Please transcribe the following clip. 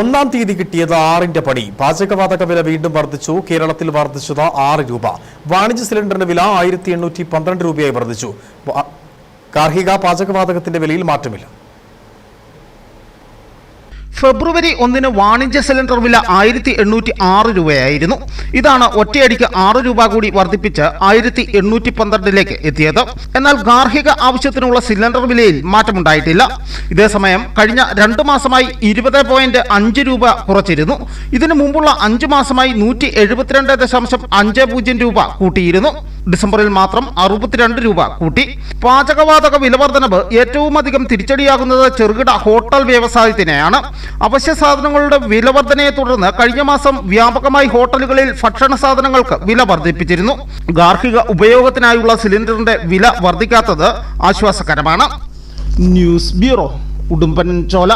ഒന്നാം തീയതി കിട്ടിയത് 6ന്റെ പടി. പാചകവാതക വില വീണ്ടും വർദ്ധിച്ചു. കേരളത്തിൽ വർദ്ധിച്ചത് 6 രൂപ. വാണിജ്യ സിലിണ്ടറിന്റെ വില 1812 രൂപയായി വർദ്ധിച്ചു. ഗാർഹിക പാചകവാതകത്തിന്റെ വിലയിൽ മാറ്റമില്ല. ഫെബ്രുവരി 1 വാണിജ്യ സിലിണ്ടർ വില 1806 രൂപയായിരുന്നു. ഇതാണ് ഒറ്റയടിക്ക് 6 രൂപ കൂടി വർദ്ധിപ്പിച്ച് 1812 എത്തിയത്. എന്നാൽ ഗാർഹിക ആവശ്യത്തിനുള്ള സിലിണ്ടർ വിലയിൽ മാറ്റമുണ്ടായിട്ടില്ല. ഇതേസമയം കഴിഞ്ഞ 2 മാസമായി 20.5 രൂപ കുറച്ചിരുന്നു. ഇതിനു മുമ്പുള്ള 5 മാസമായി 172.50 രൂപ കൂട്ടിയിരുന്നു. ഡിസംബറിൽ മാത്രം 62 രൂപ കൂട്ടി. പാചകവാതക വിലവർദ്ധനവ് ഏറ്റവും അധികം തിരിച്ചടിയാകുന്നത് ചെറുകിട ഹോട്ടൽ വ്യവസായത്തിനെയാണ്. അവശ്യ സാധനങ്ങളുടെ വിലവർദ്ധനയെ തുടർന്ന് കഴിഞ്ഞ മാസം വ്യാപകമായി ഹോട്ടലുകളിൽ ഭക്ഷണ സാധനങ്ങൾക്ക് വില വർദ്ധിപ്പിച്ചിരുന്നു. ഗാർഹിക ഉപയോഗത്തിനായുള്ള സിലിണ്ടറിന്റെ വില വർദ്ധിക്കാത്തത് ആശ്വാസകരമാണ്. News bureau, Udumbanchola.